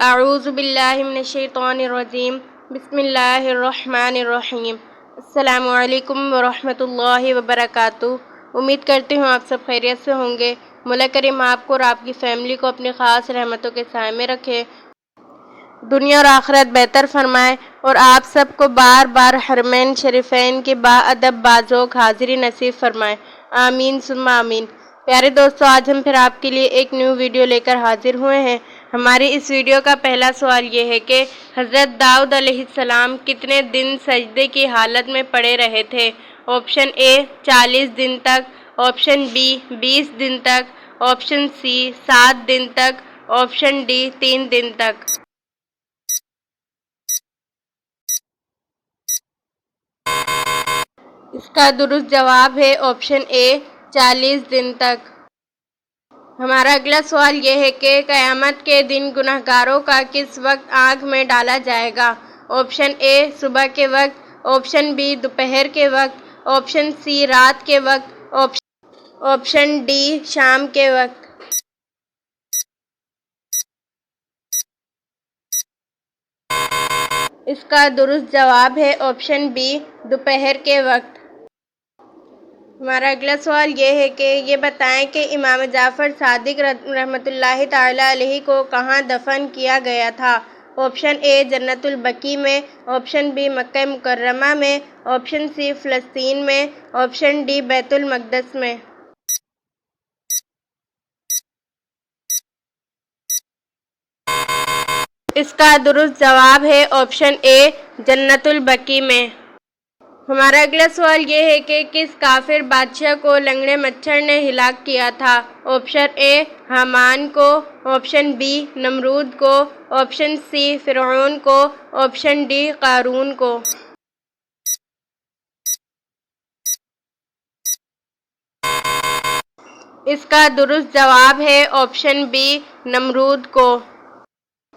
اعوذ باللہ من الشیطان الرجیم بسم اللہ الرحمن الرحیم۔ السلام علیکم ورحمۃ اللہ وبرکاتہ۔ امید کرتی ہوں آپ سب خیریت سے ہوں گے۔ مولا کریم آپ کو اور آپ کی فیملی کو اپنی خاص رحمتوں کے سائے میں رکھے، دنیا اور آخرت بہتر فرمائے، اور آپ سب کو بار بار حرمین شریفین کی باادب بازوق حاضری نصیب فرمائے، آمین ثم آمین۔ پیارے دوستو، آج ہم پھر آپ کے لیے ایک نیو ویڈیو لے کر حاضر ہوئے ہیں۔ ہماری اس ویڈیو کا پہلا سوال یہ ہے کہ حضرت داؤد علیہ السلام کتنے دن سجدے کی حالت میں پڑے رہے تھے؟ آپشن اے 40 دن تک، آپشن بی 20 دن تک، آپشن سی 7 دن تک، آپشن ڈی 3 دن تک۔ اس کا درست جواب ہے آپشن اے 40 دن تک۔ ہمارا اگلا سوال یہ ہے کہ قیامت کے دن گنہگاروں کا کس وقت آگ میں ڈالا جائے گا؟ آپشن اے صبح کے وقت، آپشن بی دوپہر کے وقت، آپشن سی رات کے وقت، آپشن ڈی شام کے وقت۔ اس کا درست جواب ہے آپشن بی دوپہر کے وقت۔ ہمارا اگلا سوال یہ ہے کہ یہ بتائیں کہ امام جعفر صادق رحمۃ اللہ تعالیٰ علیہ کو کہاں دفن کیا گیا تھا؟ آپشن اے جنت البقیع میں، آپشن بی مکہ مکرمہ میں، آپشن سی فلسطین میں، آپشن ڈی بیت المقدس میں۔ اس کا درست جواب ہے آپشن اے جنت البقیع میں۔ ہمارا اگلا سوال یہ ہے کہ کس کافر بادشاہ کو لنگڑے مچھر نے ہلاک کیا تھا؟ آپشن اے حامان کو، آپشن بی نمرود کو، آپشن سی فرعون کو، آپشن ڈی قارون کو۔ اس کا درست جواب ہے آپشن بی نمرود کو۔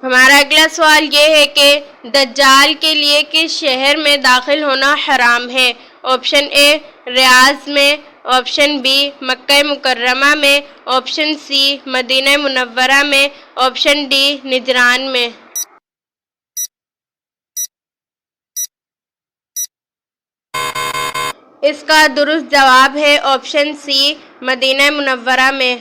ہمارا اگلا سوال یہ ہے کہ دجال کے لیے کس شہر میں داخل ہونا حرام ہے؟ آپشن اے ریاض میں، آپشن بی مکہ مکرمہ میں، آپشن سی مدینہ منورہ میں، آپشن ڈی نجران میں۔ اس کا درست جواب ہے آپشن سی مدینہ منورہ میں۔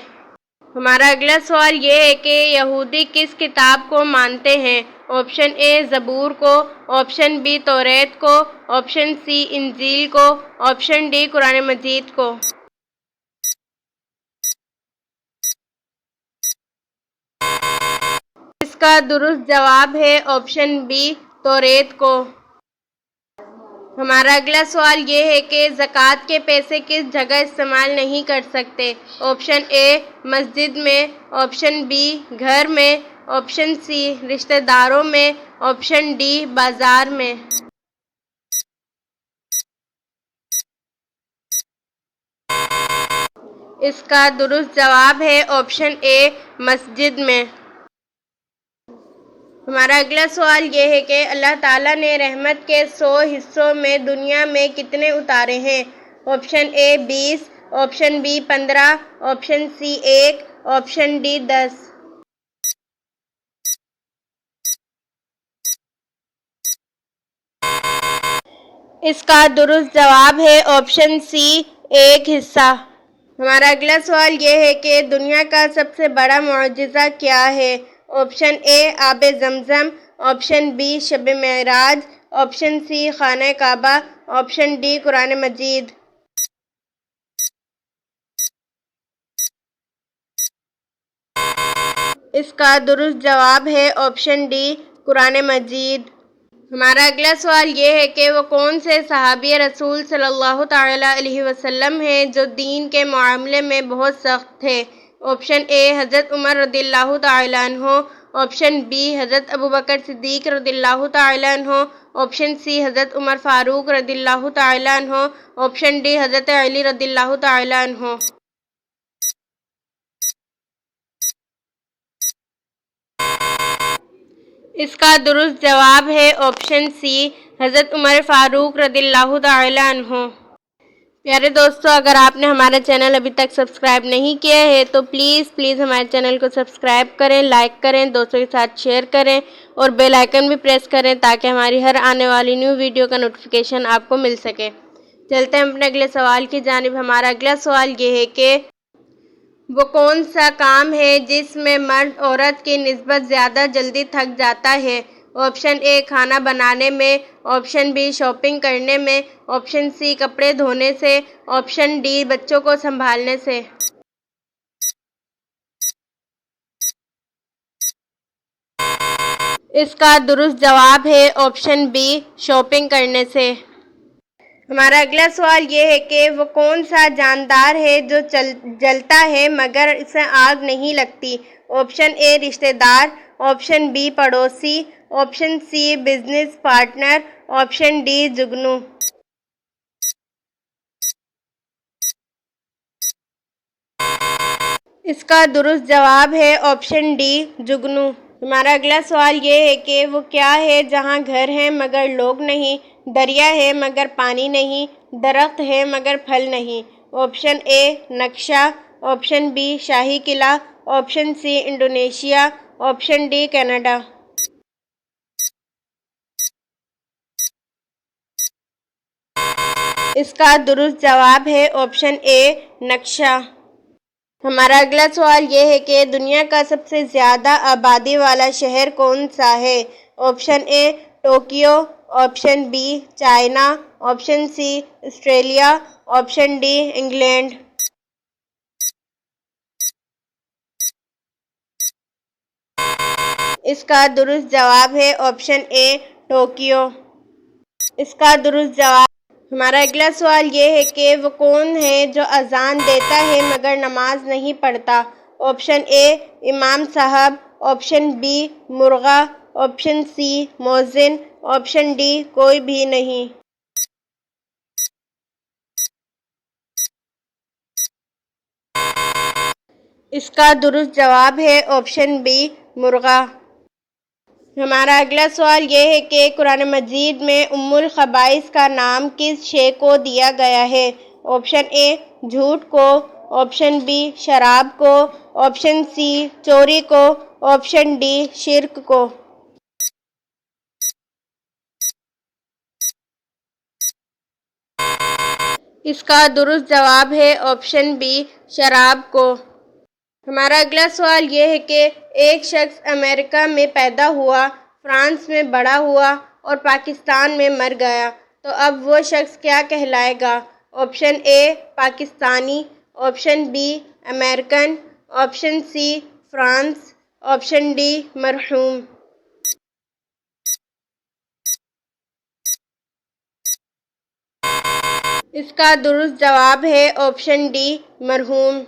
ہمارا اگلا سوال یہ ہے کہ یہودی کس کتاب کو مانتے ہیں؟ آپشن اے زبور کو، آپشن بی توریت کو، آپشن سی انجیل کو، آپشن ڈی قرآن مجید کو۔ اس کا درست جواب ہے آپشن بی توریت کو۔ ہمارا اگلا سوال یہ ہے کہ زکوٰۃ کے پیسے کس جگہ استعمال نہیں کر سکتے؟ آپشن اے مسجد میں، آپشن بی گھر میں، آپشن سی رشتہ داروں میں، آپشن ڈی بازار میں۔ اس کا درست جواب ہے آپشن اے مسجد میں۔ ہمارا اگلا سوال یہ ہے کہ اللہ تعالیٰ نے رحمت کے 100 حصوں میں دنیا میں کتنے اتارے ہیں؟ Option A 20، option B 15، option C 1، option D 10۔ اس کا درست جواب ہے آپشن سی 1 حصہ۔ ہمارا اگلا سوال یہ ہے کہ دنیا کا سب سے بڑا معجزہ کیا ہے؟ آپشن اے آب زمزم، آپشن بی شب معراج، آپشن سی خانہ کعبہ، آپشن ڈی قرآن مجید۔ اس کا درست جواب ہے آپشن ڈی قرآن مجید۔ ہمارا اگلا سوال یہ ہے کہ وہ کون سے صحابی رسول صلی اللہ تعالیٰ علیہ وسلم ہیں جو دین کے معاملے میں بہت سخت تھے؟ آپشن اے حضرت عمر رضی اللہ تعالیٰ عنہ، آپشن بی حضرت ابوبکر صدیق رضی اللہ تعالیٰ عنہ، آپشن سی حضرت عمر فاروق رضی اللہ تعالیٰ عنہ، آپشن ڈی حضرت علی رضی اللہ تعالیٰ عنہ۔ اس کا درست جواب ہے آپشن سی حضرت عمر فاروق رضی اللہ تعالیٰ عنہ۔ پیارے دوستو، اگر آپ نے ہمارا چینل ابھی تک سبسکرائب نہیں کیا ہے تو پلیز ہمارے چینل کو سبسکرائب کریں، لائک کریں، دوستوں کے ساتھ شیئر کریں اور بیل آئیکن بھی پریس کریں تاکہ ہماری ہر آنے والی نیو ویڈیو کا نوٹیفیکیشن آپ کو مل سکے۔ چلتے ہیں اپنے اگلے سوال کی جانب۔ ہمارا اگلا سوال یہ ہے کہ وہ کون سا کام ہے جس میں مرد عورت کی نسبت زیادہ جلدی تھک جاتا ہے؟ آپشن اے کھانا بنانے میں، آپشن بی شاپنگ کرنے میں، آپشن سی کپڑے دھونے سے، آپشن ڈی بچوں کو سنبھالنے سے۔ اس کا درست جواب ہے آپشن بی شاپنگ کرنے سے۔ ہمارا اگلا سوال یہ ہے کہ وہ کون سا جاندار ہے جو جلتا ہے مگر اسے آگ نہیں لگتی؟ آپشن اے رشتہ دار، آپشن بی پڑوسی، option C business partner, option D جگنو۔ اس کا درست جواب ہے آپشن ڈی جگنو۔ ہمارا اگلا سوال یہ ہے کہ وہ کیا ہے جہاں گھر ہیں مگر لوگ نہیں، دریا ہے مگر پانی نہیں، درخت ہے مگر پھل نہیں؟ آپشن اے نقشہ، option B Shahi Qila, option C Indonesia, option D Canada. اس کا درست جواب ہے آپشن اے نقشہ۔ ہمارا اگلا سوال یہ ہے کہ دنیا کا سب سے زیادہ آبادی والا شہر کون سا ہے؟ Option A Tokyo, option B China, option C Australia, option D England. اس کا درست جواب ہے آپشن اے ٹوکیو۔ اس کا درست جواب۔ ہمارا اگلا سوال یہ ہے کہ وہ کون ہے جو اذان دیتا ہے مگر نماز نہیں پڑھتا؟ آپشن اے امام صاحب، آپشن بی مرغا، آپشن سی مؤذن، آپشن ڈی کوئی بھی نہیں۔ اس کا درست جواب ہے آپشن بی مرغا۔ ہمارا اگلا سوال یہ ہے کہ قرآن مجید میں ام الخبائث کا نام کس شے کو دیا گیا ہے؟ آپشن اے جھوٹ کو، آپشن بی شراب کو، آپشن سی چوری کو، آپشن ڈی شرک کو۔ اس کا درست جواب ہے آپشن بی شراب کو۔ ہمارا اگلا سوال یہ ہے کہ ایک شخص امریکہ میں پیدا ہوا، فرانس میں بڑا ہوا اور پاکستان میں مر گیا تو اب وہ شخص کیا کہلائے گا؟ Option A Pakistani, option B American, option C France, option D مرحوم۔ اس کا درست جواب ہے آپشن ڈی مرحوم۔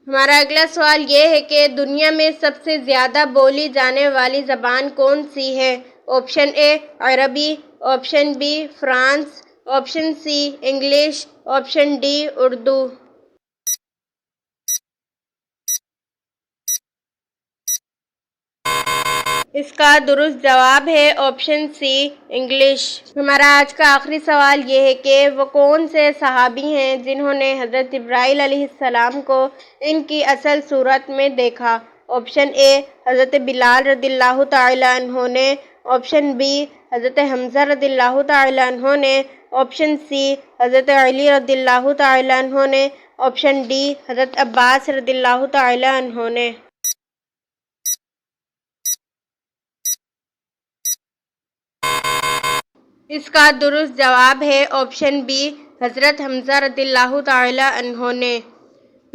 ہمارا اگلا سوال یہ ہے کہ دنیا میں سب سے زیادہ بولی جانے والی زبان کون سی ہے؟ آپشن اے عربی، option B France, option C English, option D Urdu. اس کا درست جواب ہے آپشن سی انگلش۔ ہمارا آج کا آخری سوال یہ ہے کہ وہ کون سے صحابی ہیں جنہوں نے حضرت جبرائیل علیہ السلام کو ان کی اصل صورت میں دیکھا؟ آپشن اے حضرت بلال رضی اللہ تعالی عنہ نے، آپشن بی حضرت حمزہ رضی اللہ تعالی عنہ نے، آپشن سی حضرت علی رضی اللہ تعالی عنہ نے، آپشن ڈی حضرت عباس رضی اللہ تعالی عنہ نے۔ اس کا درست جواب ہے آپشن بی حضرت حمزہ رضی اللہ تعالی عنہ نے۔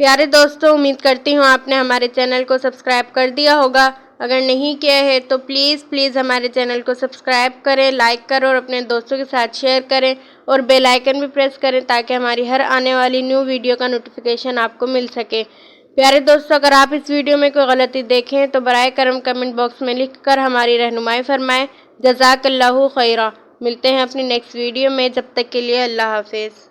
پیارے دوستو، امید کرتی ہوں آپ نے ہمارے چینل کو سبسکرائب کر دیا ہوگا۔ اگر نہیں کیا ہے تو پلیز ہمارے چینل کو سبسکرائب کریں، لائک کریں اور اپنے دوستوں کے ساتھ شیئر کریں اور بیل آئیکن بھی پریس کریں تاکہ ہماری ہر آنے والی نیو ویڈیو کا نوٹیفیکیشن آپ کو مل سکے۔ پیارے دوستو، اگر آپ اس ویڈیو میں کوئی غلطی دیکھیں تو برائے کرم کمنٹ باکس میں لکھ کر ہماری رہنمائی فرمائیں۔ جزاک اللہ خیرہ۔ ملتے ہیں اپنی نیکسٹ ویڈیو میں، جب تک کے لیے اللہ حافظ۔